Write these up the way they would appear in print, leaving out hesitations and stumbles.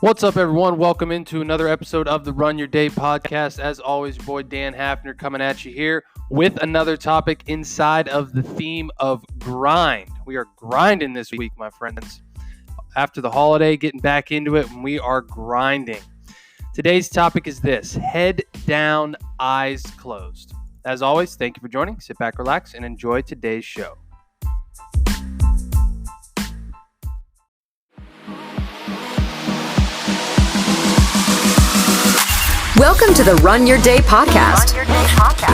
What's up, everyone? Welcome into another episode of the Run Your Day podcast. As always, your boy Dan Hafner coming at you here with another topic inside of the theme of grind. We are grinding this week, my friends. After the holiday, getting back into it, and we are grinding. Today's topic is this: head down, eyes closed. As always, thank you for joining. Sit back, relax, and enjoy today's show. Welcome to the Run Your Day podcast,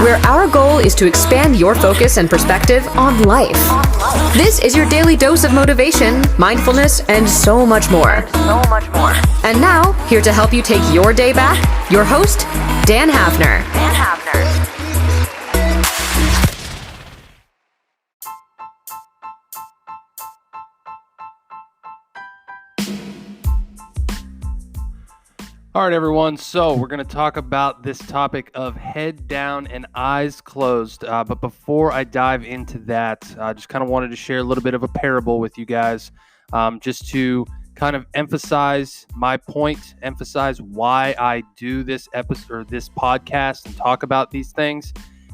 where our goal is to expand your focus and perspective on life. This is your daily dose of motivation, mindfulness, and so much more. And now, here to help you take your day back, your host, Dan Hafner. All right, everyone. So we're going to talk about this topic of head down and eyes closed. But before I dive into that, I just kind of wanted to share a little bit of a parable with you guys, just to kind of emphasize my point, emphasize why I do this episode or this podcast and talk about these things,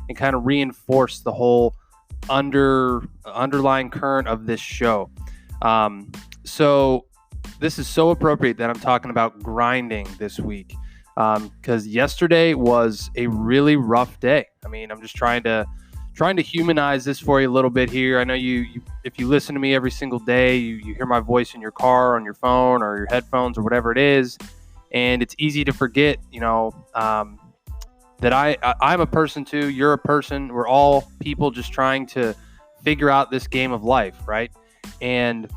and kind of reinforce the whole underlying current of this show. So this is so appropriate that I'm talking about grinding this week, because yesterday was a really rough day. I mean, I'm just trying to humanize this for you a little bit here. I know you if you listen to me every single day, you hear my voice in your car, on your phone, or your headphones, or whatever it is, and it's easy to forget, that I'm a person too. You're a person. We're all people just trying to figure out this game of life, right? And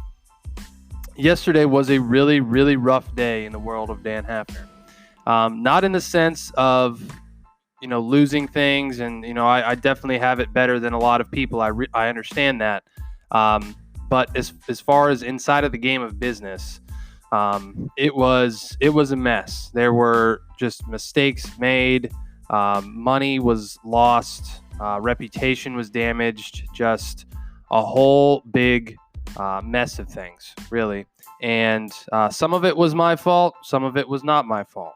yesterday was a really, really rough day in the world of Dan Hafner. Not in the sense of, losing things, and, I definitely have it better than a lot of people. I understand that. But as far as inside of the game of business, it was a mess. There were just mistakes made. Money was lost. Reputation was damaged. Just a whole big mess of things, really. And some of it was my fault. Some of it was not my fault.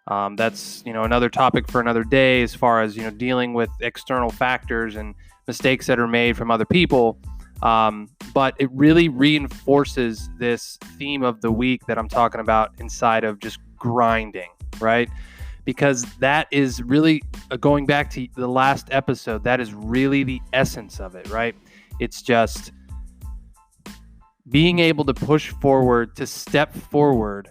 That's, another topic for another day, as far as, dealing with external factors and mistakes that are made from other people. But it really reinforces this theme of the week that I'm talking about inside of just grinding, right? Because that is really, going back to the last episode, that is really the essence of it, right? It's just being able to push forward, to step forward,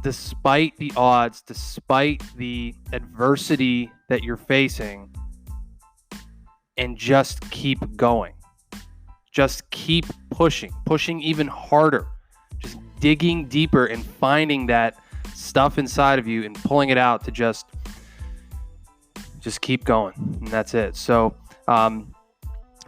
despite the odds, despite the adversity that you're facing, and just keep going. Just keep pushing even harder, just digging deeper and finding that stuff inside of you and pulling it out to just keep going. And that's it. So,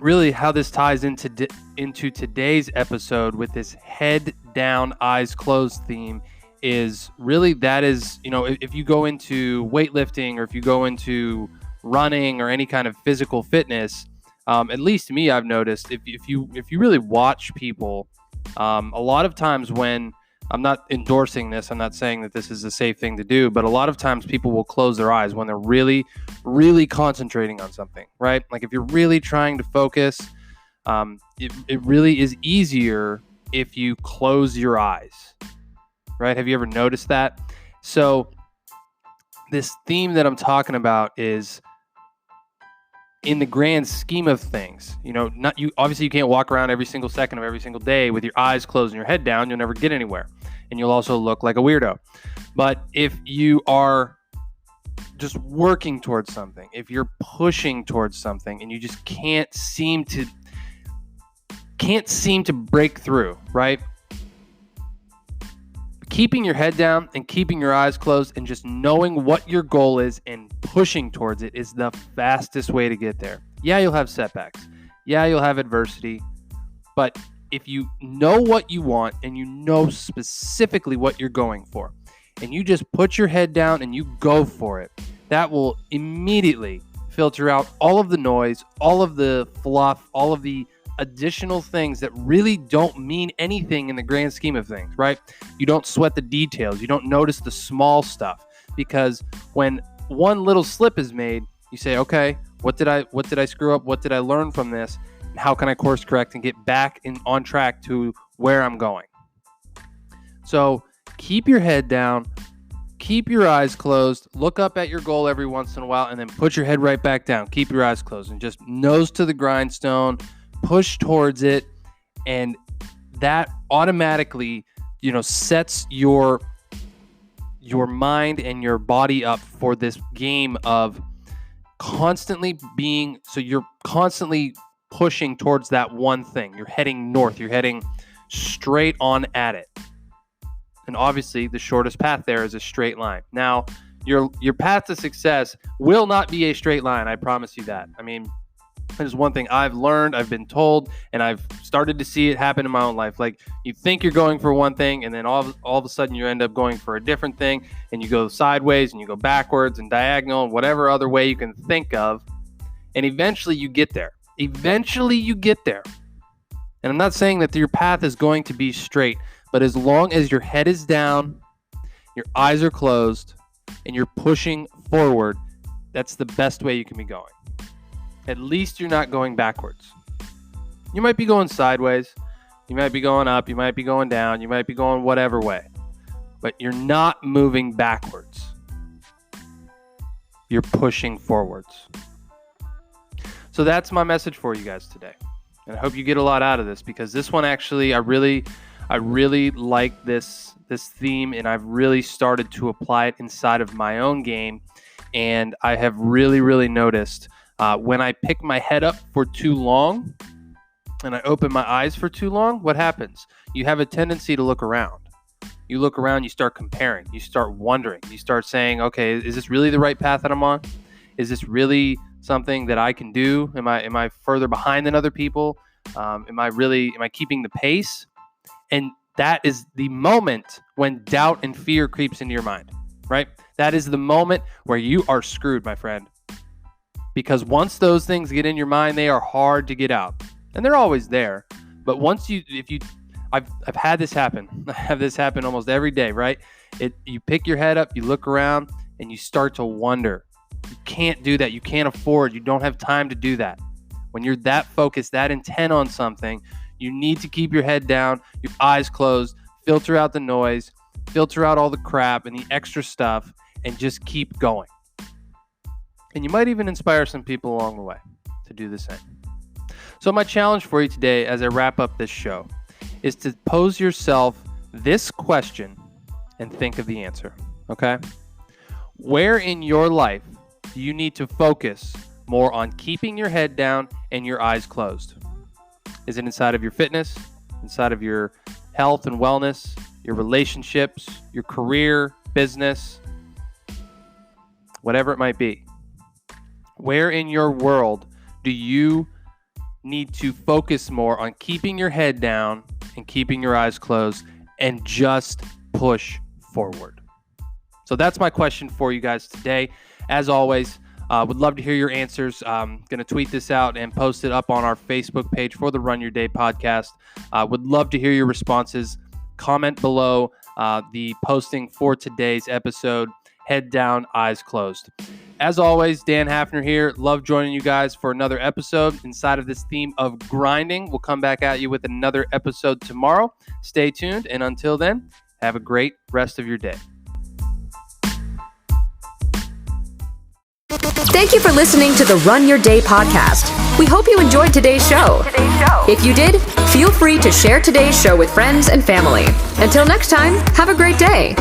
really how this ties into today's episode with this head down, eyes closed theme is really, that is, if you go into weightlifting, or if you go into running, or any kind of physical fitness, at least me, I've noticed, if you really watch people, a lot of times when, I'm not endorsing this, I'm not saying that this is a safe thing to do, but a lot of times people will close their eyes when they're really, really concentrating on something, right? Like if you're really trying to focus, it really is easier if you close your eyes, right? Have you ever noticed that? So this theme that I'm talking about is, in the grand scheme of things, obviously you can't walk around every single second of every single day with your eyes closed and your head down. You'll never get anywhere, and you'll also look like a weirdo. But if you are just working towards something, if you're pushing towards something, and you just can't seem to break through, right? Keeping your head down and keeping your eyes closed and just knowing what your goal is and pushing towards it is the fastest way to get there. Yeah, you'll have setbacks. Yeah, you'll have adversity. But if you know what you want, and you know specifically what you're going for, and you just put your head down and you go for it, that will immediately filter out all of the noise, all of the fluff, all of the additional things that really don't mean anything in the grand scheme of things, right? You don't sweat the details. You don't notice the small stuff, because when one little slip is made, you say, okay, what did I screw up? What did I learn from this? And how can I course correct and get back on track to where I'm going? So keep your head down, keep your eyes closed, look up at your goal every once in a while, and then put your head right back down. Keep your eyes closed and just nose to the grindstone, push towards it. And that automatically, sets your mind and your body up for this game of constantly you're constantly pushing towards that one thing. You're heading north. You're heading straight on at it. And obviously, the shortest path there is a straight line. Now, your path to success will not be a straight line. I promise you that. I mean, there's one thing I've learned, I've been told, and I've started to see it happen in my own life. Like, you think you're going for one thing, and then all of a sudden you end up going for a different thing, and you go sideways, and you go backwards and diagonal, and whatever other way you can think of, and eventually you get there. And I'm not saying that your path is going to be straight, but as long as your head is down, your eyes are closed, and you're pushing forward, that's the best way you can be going. At least you're not going backwards. You might be going sideways, you might be going up, you might be going down, you might be going whatever way, but you're not moving backwards. You're pushing forwards. So that's my message for you guys today. And I hope you get a lot out of this, because this one actually, I really like this theme, and I've really started to apply it inside of my own game. And I have really noticed when I pick my head up for too long and I open my eyes for too long, what happens? You have a tendency to look around. You look around, you start comparing, you start wondering, you start saying, okay, is this really the right path that I'm on? Is this really something that I can do? Am I further behind than other people? Am I keeping the pace? And that is the moment when doubt and fear creeps into your mind, right? That is the moment where you are screwed, my friend. Because once those things get in your mind, they are hard to get out. And they're always there. But I've had this happen. I have this happen almost every day, right? You pick your head up, you look around, and you start to wonder. You can't do that. You can't afford. You don't have time to do that. When you're that focused, that intent on something, you need to keep your head down, your eyes closed, filter out the noise, filter out all the crap and the extra stuff, and just keep going. And you might even inspire some people along the way to do the same. So my challenge for you today, as I wrap up this show, is to pose yourself this question and think of the answer, okay? Where in your life do you need to focus more on keeping your head down and your eyes closed? Is it inside of your fitness, inside of your health and wellness, your relationships, your career, business, whatever it might be? Where in your world do you need to focus more on keeping your head down and keeping your eyes closed and just push forward? So that's my question for you guys today. As always, would love to hear your answers. I'm going to tweet this out and post it up on our Facebook page for the Run Your Day podcast. Would love to hear your responses. Comment below the posting for today's episode. Head down, eyes closed. As always, Dan Hafner here. Love joining you guys for another episode inside of this theme of grinding. We'll come back at you with another episode tomorrow. Stay tuned, and until then, have a great rest of your day. Thank you for listening to the Run Your Day podcast. We hope you enjoyed today's show. If you did, feel free to share today's show with friends and family. Until next time, have a great day.